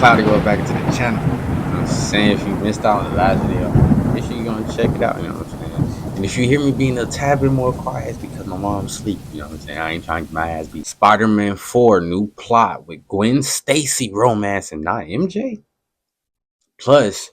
Cloud to go back to the channel. You know what I'm saying? If you missed out on the last video, make sure you're gonna check it out, you know what I'm saying? And if you hear me being a tad bit more quiet, it's because my mom's asleep, you know what I'm saying? I ain't trying to get my ass beat. Spider-Man 4 new plot with Gwen Stacy romance and not MJ. Plus,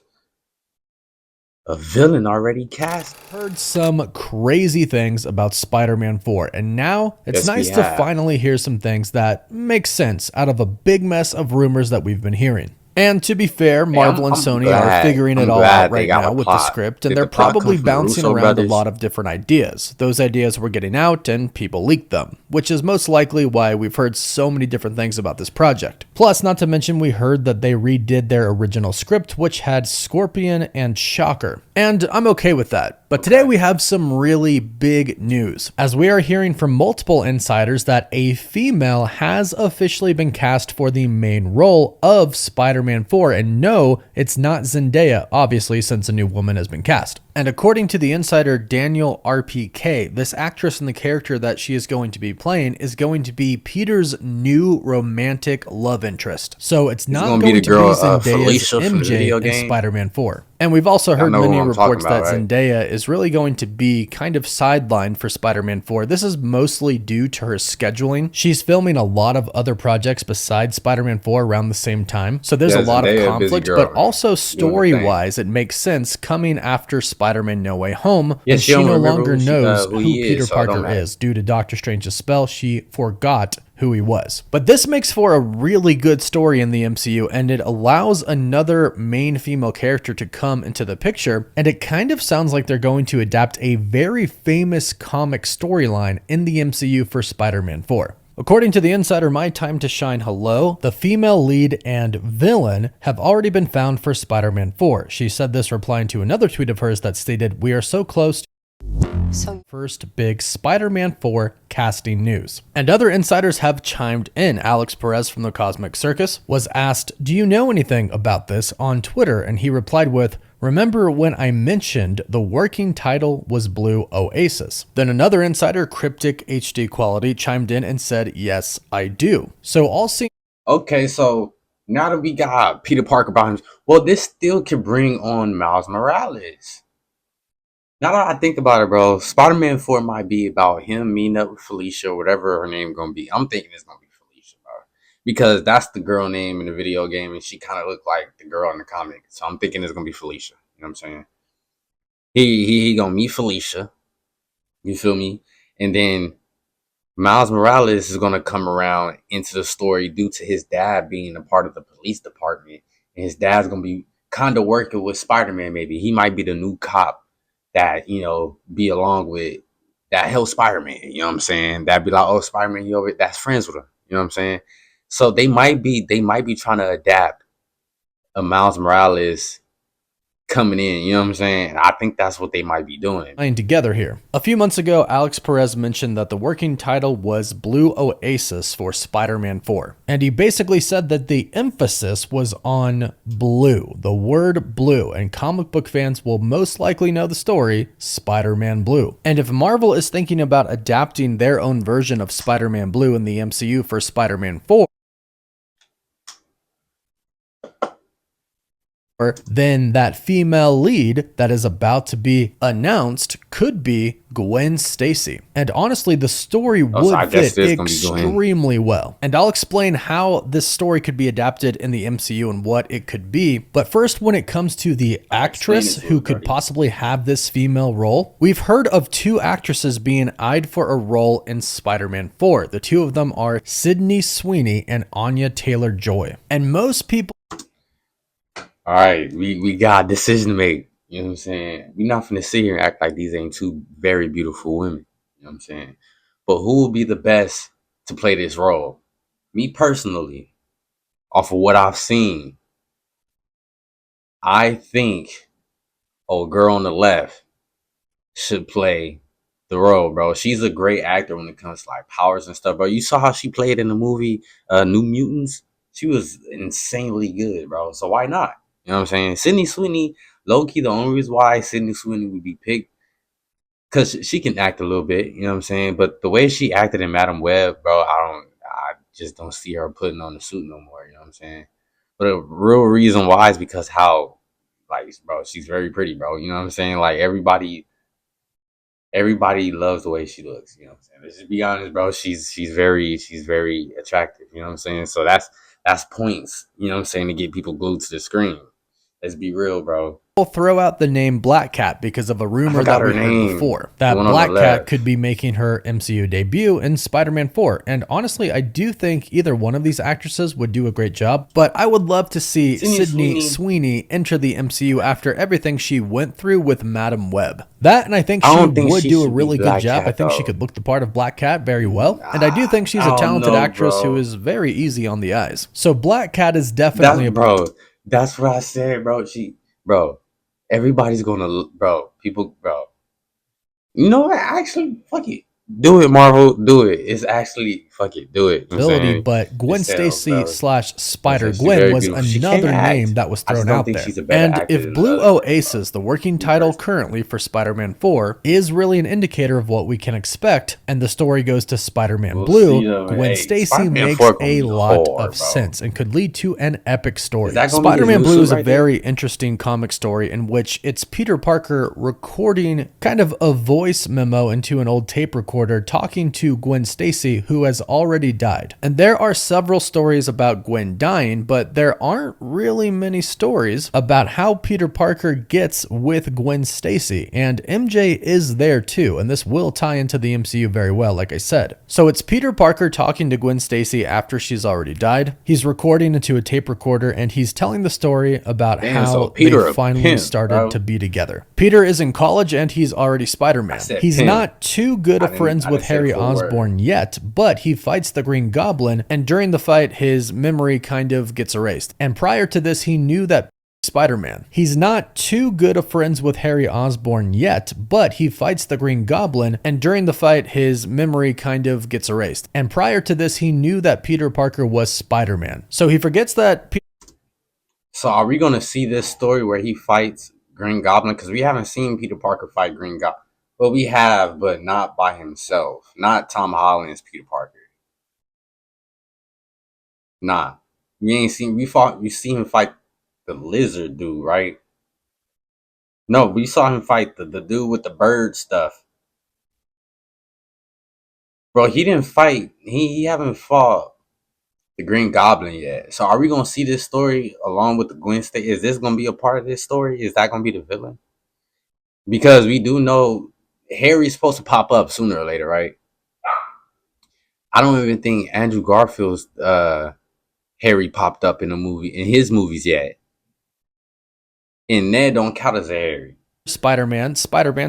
a villain already cast. Heard some crazy things about Spider-Man 4, and now it's Yes, we nice to have. finally hear some things that make sense out of a big mess of rumors that we've been hearing. And to be fair, Hey, Marvel and Sony are figuring it I'm all out glad they right got now a with the plot. script, and Did they're the plot come probably from the bouncing Russo around a brothers? lot of different ideas. Those ideas were getting out and people leaked them, which is most likely why we've heard so many different things about this project. Plus, not to mention, we heard that they redid their original script, which had Scorpion and Shocker. And I'm okay with that. But today we have some really big news, as we are hearing from multiple insiders that a female has officially been cast for the main role of Spider-Man 4, and no, it's not Zendaya, obviously, since a new woman has been cast. And according to the insider Daniel RPK, this actress and the character that she is going to be playing is going to be Peter's new romantic love interest. So it's not going to be Zendaya's Felicia from the MJ video in game. Spider-Man 4. And we've also heard know many who I'm talking reports that about, right? Zendaya is really going to be kind of sidelined for Spider-Man 4. This is mostly due to her scheduling. She's filming a lot of other projects besides Spider-Man 4 around the same time. So there's a lot of Zendaya a busy conflict, girl, but man. also Doing her story-wise, it makes sense coming after Spider-Man No Way Home, Yeah, and she she don't no remember longer knows who who he Peter is, so it don't Parker matter. is. Due to Doctor Strange's spell, she forgot who he was. But this makes for a really good story in the MCU, and it allows another main female character to come into the picture, and it kind of sounds like they're going to adapt a very famous comic storyline in the MCU for Spider-Man 4. According to the insider My Time to Shine Hello, the female lead and villain have already been found for Spider-Man 4. She said this replying to another tweet of hers that stated, "We are so close to first big Spider-Man 4 casting news." And other insiders have chimed in. Alex Perez from the Cosmic Circus was asked, "Do you know anything about this?" on Twitter, and he replied with, "Remember when I mentioned the working title was Blue Oasis?" Then another insider, Cryptic HD Quality, chimed in and said, "Yes, I do." So all seem Okay, so now that we got Peter Parker behind him, well, this still could bring on Miles Morales. Now that I think about it, bro, Spider-Man 4 might be about him meeting up with Felicia, whatever her name gonna be. I'm thinking it's gonna be Felicia, bro. Because that's the girl name in the video game, and she kind of looked like the girl in the comic. So I'm thinking it's gonna be Felicia. You know what I'm saying? He gonna meet Felicia. You feel me? And then Miles Morales is gonna come around into the story due to his dad being a part of the police department, and his dad's gonna be kind of working with Spider-Man. Maybe he might be the new cop that be along with that help Spider-Man. You know what I'm saying? That'd be like, oh, Spider-Man, that's friends with him. You know what I'm saying? So they might be trying to adapt a Miles Morales coming in. You know what I'm saying? I think that's what they might be doing. together here. A few months ago, Alex Perez mentioned that the working title was Blue Oasis for Spider-Man 4. And he basically said that the emphasis was on blue, the word blue, and comic book fans will most likely know the story, Spider-Man Blue. And if Marvel is thinking about adapting their own version of Spider-Man Blue in the MCU for Spider-Man 4, then that female lead that is about to be announced could be Gwen Stacy. And honestly, the story would fit extremely well. And I'll explain how this story could be adapted in the MCU and what it could be. But first, when it comes to the actress who could possibly have this female role, we've heard of two actresses being eyed for a role in Spider-Man 4. The two of them are Sydney Sweeney and Anya Taylor-Joy. And most people All right, we got a decision to make. You know what I'm saying? We're not finna sit here and act like these ain't two very beautiful women. You know what I'm saying? But who will be the best to play this role? Me personally, off of what I've seen, I think old girl on the left should play the role, bro. She's a great actor when it comes to like powers and stuff, bro. You saw how she played in the movie New Mutants? She was insanely good, bro. So why not? You know what I'm saying? Sydney Sweeney, low key, the only reason why Sydney Sweeney would be picked, because she can act a little bit, you know what I'm saying? But the way she acted in Madam Web, bro, I just don't see her putting on the suit no more, you know what I'm saying? But the real reason why is because how, like, bro, she's very pretty, bro. You know what I'm saying? Like everybody loves the way she looks. You know what I'm saying? Let's just be honest, bro. She's very attractive. You know what I'm saying? So that's points. You know what I'm saying, to get people glued to the screen. Let's be real, bro. We'll throw out the name Black Cat because of a I rumor forgot that her we heard name. before, The that one on the Black Cat left. could be making her MCU debut in Spider-Man 4. And honestly, I do think either one of these actresses would do a great job, but I would love to see Sydney Sydney Sweeney. Sweeney enter the MCU after everything she went through with Madam Web. That, and I think I she don't think would she do a should be really good Black job. I Cat think she though. could look the part of Black Cat very well. And I do think she's I a don't talented know, actress who bro. is very easy on the eyes. So Black Cat is That's definitely a bro. That's what I said, bro. Bro. Everybody's bro. People, bro. You know what? Actually, fuck it. Do it, Marvel. Do it. It's actually fuck it. Do it. You know what I'm ability, saying? but It Gwen sells, Stacy bro. slash You know what I'm Spider saying? She's Gwen very was beautiful. She can another name act. that was I just thrown don't out think there. she's a better And actor if than the Blue other girl, bro. Oasis, the working Me title personally. currently for Spider-Man 4, is really an indicator of what we can expect, and the story goes to Spider-Man We'll see Blue, though. Gwen Hey, Stacy Spider-Man makes 4 gonna a be lot hard, of bro. sense and could lead to an epic Is story. that gonna be his Spider-Man new Blue suit is a right there? very interesting comic story in which it's Peter Parker recording kind of a voice memo into an old tape recorder talking to Gwen Stacy, who has already died. And there are several stories about Gwen dying, but there aren't really many stories about how Peter Parker gets with Gwen Stacy. And MJ is there too, and this will tie into the MCU very well, like I said. So it's Peter Parker talking to Gwen Stacy after she's already died. He's recording into a tape recorder, and he's telling the story about Damn, so how they Peter a finally pimp, started to bro. be together. Peter is in college and he's already I Spider-Man. said He's pimp. not too good of friends I with didn't say the Harry full word. Osborn yet, but he fights the Green Goblin, and during the fight, his memory kind of gets erased. And prior to this, he knew that Spider-Man. He's not too good of friends with Harry Osborn yet, but he fights the Green Goblin, and during the fight, his memory kind of gets erased. And prior to this, he knew that Peter Parker was Spider-Man. So he forgets that So are we gonna see this story where he fights Green Goblin? Because we haven't seen Peter Parker fight Green Goblin. Well, we have, but not by himself. Not Tom Holland's Peter Parker. Nah. We ain't seen we see him fight the lizard dude, right? No, we saw him fight the dude with the bird stuff. Bro, he didn't fight. He haven't fought the Green Goblin yet. So are we gonna see this story along with the Gwen Stacy? Is this gonna be a part of this story? Is that gonna be the villain? Because we do know Harry's supposed to pop up sooner or later, right? I don't even think Andrew Garfield's Harry popped up in his movies yet. And Ned don't count as a Harry. Spider-Man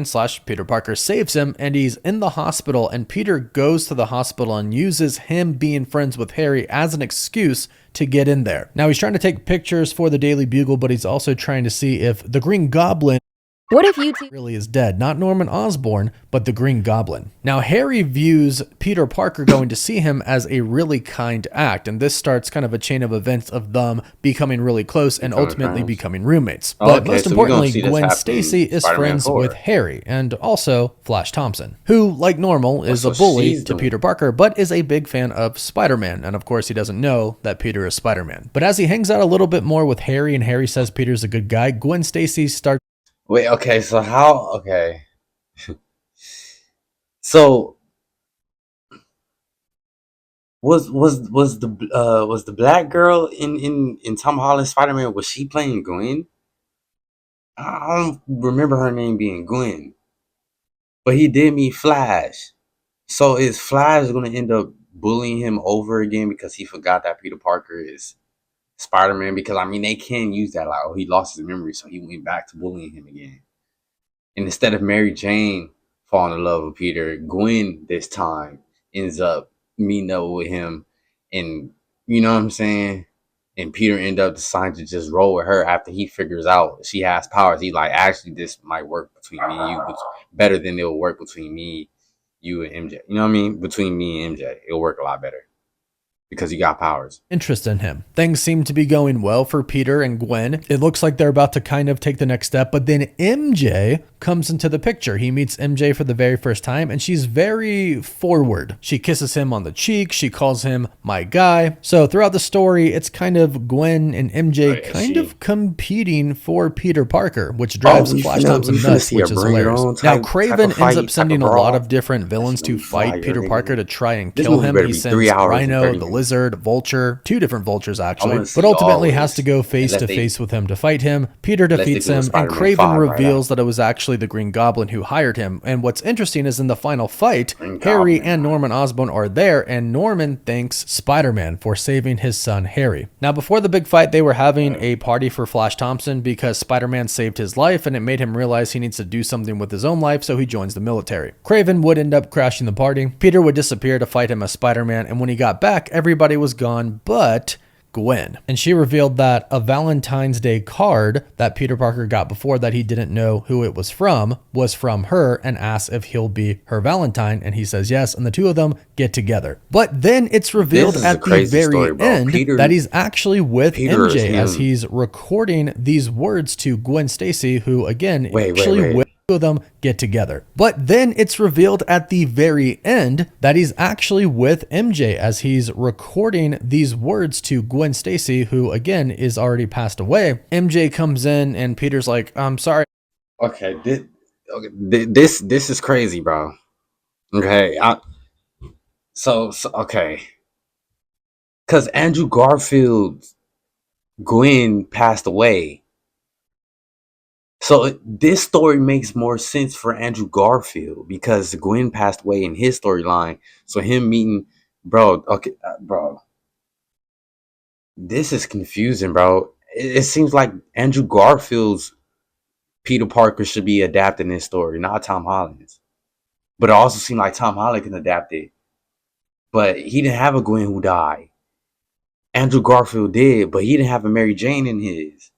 slash Peter Parker saves him, and he's in the hospital, and Peter goes to the hospital and uses him being friends with Harry as an excuse to get in there. Now he's trying to take pictures for the Daily Bugle, but he's also trying to see if the Green Goblin What if you two really is dead. Not Norman Osborn, but the Green Goblin. Now, Harry views Peter Parker going to see him as a really kind act, and this starts kind of a chain of events of them becoming really close and ultimately becoming roommates. But Okay, most so we're gonna importantly, see this Gwen happen in Stacy is Spider-Man friends 4. with Harry and also Flash Thompson, who, like normal, is so a bully she's to doing- Peter Parker, but is a big fan of Spider-Man, and of course he doesn't know that Peter is Spider-Man. But as he hangs out a little bit more with Harry and Harry says Peter's a good guy, Gwen Stacy starts Wait, okay, so how okay. So was the black girl in Tom Holland's Spider-Man, was she playing Gwen? I don't remember her name being Gwen. But he did meet Flash. So is Flash gonna end up bullying him over again because he forgot that Peter Parker is Spider-Man? Because I mean they can use that like, oh, he lost his memory, so he went back to bullying him again. And instead of Mary Jane falling in love with Peter, Gwen this time ends up meeting up with him, and you know what I'm saying? And Peter end up deciding to just roll with her after he figures out she has powers. He like, actually this might work between me and you, but better than it'll work between me, you and MJ. You know what I mean? Between me and MJ, it'll work a lot better because you got powers. interest in him. Things seem to be going well for Peter and Gwen. It looks like they're about to kind of take the next step, but then MJ comes into the picture. He meets MJ for the very first time, and she's very forward. She kisses him on the cheek. She calls him my guy. So throughout the story, it's kind of Gwen and MJ kind of competing for Peter Parker, which drives Flash Thompson nuts, which is hilarious. Now, Craven ends up sending a lot of different villains to fight Peter Parker to try and kill him. He sends Rhino, the Lizard, Vulture, 2 different Vultures actually, but ultimately has to go face to face with him to fight him. Peter defeats him, and Craven reveals that it was actually the Green Goblin who hired him. And what's interesting is in the final fight, Harry and Norman Osborn are there, and Norman thanks Spider-Man for saving his son Harry. Now, before the big fight, they were having a party for Flash Thompson because Spider-Man saved his life, and it made him realize he needs to do something with his own life, so he joins the military. Craven would end up crashing the party. Peter would disappear to fight him as Spider-Man, and when he got back, everybody was gone but Gwen. And she revealed that a Valentine's Day card that Peter Parker got before that he didn't know who it was from her, and asks if he'll be her Valentine, and he says yes, and the two of them get together. But then it's revealed at the very end that he's actually with MJ as he's recording these words to Gwen Stacy, who again with of them get together. But then it's revealed at the very end that he's actually with MJ as he's recording these words to Gwen Stacy, who again is already passed away. MJ comes in and Peter's like, I'm sorry. Okay, this is crazy, bro. Okay, okay, because Andrew Garfield's Gwen passed away. So this story makes more sense for Andrew Garfield because Gwen passed away in his storyline. So him meeting, bro. Okay, bro. This is confusing, bro. It seems like Andrew Garfield's Peter Parker should be adapting this story, not Tom Holland's. But it also seemed like Tom Holland can adapt it. But he didn't have a Gwen who died. Andrew Garfield did, but he didn't have a Mary Jane in his.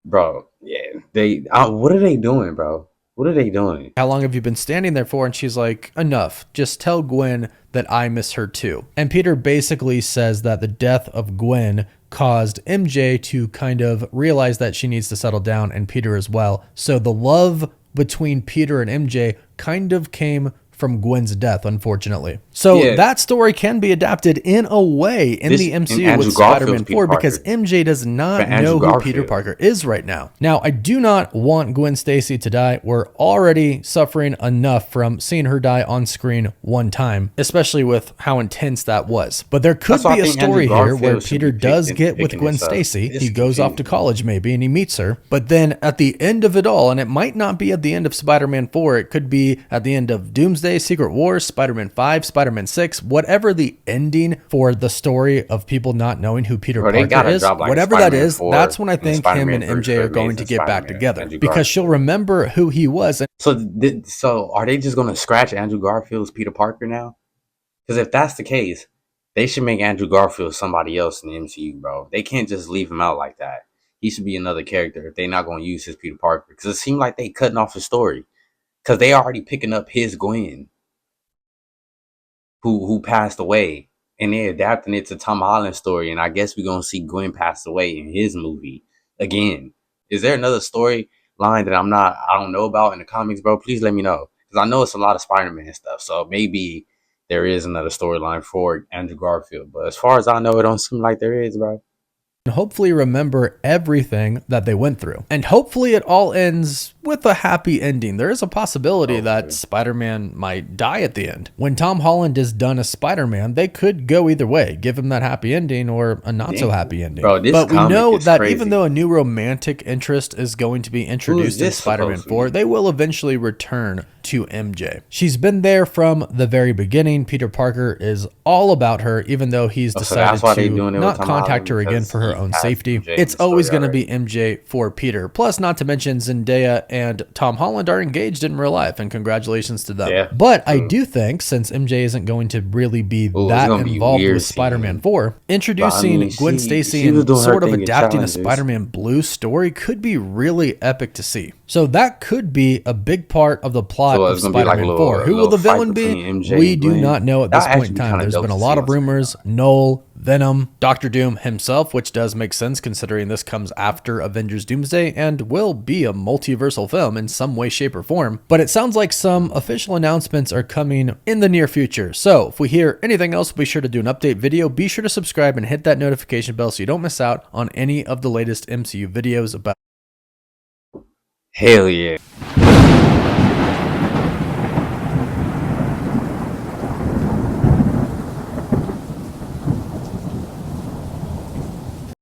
Bro, yeah, what are they doing, bro? What are they doing? How long have you been standing there for? And she's like, enough. Just tell Gwen that I miss her too. And Peter basically says that the death of Gwen caused MJ to kind of realize that she needs to settle down, and Peter as well. So the love between Peter and MJ kind of came from Gwen's death, unfortunately. So that story can be adapted in a way in the MCU with Spider-Man 4 because MJ does not know who Peter Parker is right now. Now, I do not want Gwen Stacy to die. We're already suffering enough from seeing her die on screen one time, especially with how intense that was. But there could be a story here where Peter does get with Gwen Stacy. He goes off to college maybe and he meets her. But then at the end of it all, and it might not be at the end of Spider-Man 4, it could be at the end of Doomsday, Secret Wars, Spider-Man 5, Spider-Man 6, whatever the ending for the story of people not knowing who Peter Parker is, whatever that is, that's when I think him and MJ are going to get back together because she'll remember who he was. So are they just going to scratch Andrew Garfield's Peter Parker now? Because if that's the case, they should make Andrew Garfield somebody else in the MCU, bro. They can't just leave him out like that. He should be another character if they're not going to use his Peter Parker. Because it seemed like they cutting off his story. Because they already picking up his Gwen, who passed away, and they're adapting it to Tom Holland's story. And I guess we're gonna see Gwen pass away in his movie again. Is there another storyline that I don't know about in the comics, bro? Please let me know, because I know it's a lot of Spider-Man stuff. So maybe there is another storyline for Andrew Garfield. But as far as I know, it don't seem like there is, bro. And hopefully remember everything that they went through. And hopefully it all ends with a happy ending. There is a possibility that Spider-Man might die at the end. When Tom Holland is done as Spider-Man, they could go either way, give him that happy ending or a not so happy ending. Bro, but we know that even though a new romantic interest is going to be introduced in Spider-Man 4, they will eventually return to MJ. She's been there from the very beginning. Peter Parker is all about her, even though he's decided to not contact her again for her own safety. It's always going to be MJ for Peter. Plus, not to mention Zendaya and Tom Holland are engaged in real life, and congratulations to them. Yeah, but I do think, since MJ isn't going to really be that involved with Spider-Man 4, introducing Gwen Stacy and sort of adapting a Spider-Man Blue story could be really epic to see. So that could be a big part of the plot So of it's gonna be like a Spider-Man little, 4. Who will the fight villain be? between MJ We and do Glenn. not know at this That'd point actually in be time. kind of There's dope been a to lot see of on screen, rumors. Null, Venom, Doctor Doom himself, which does make sense considering this comes after Avengers Doomsday and will be a multiversal film in some way, shape, or form. But it sounds like some official announcements are coming in the near future. So if we hear anything else, be sure to do an update video. Be sure to subscribe and hit that notification bell so you don't miss out on any of the latest MCU videos about. Hell yeah.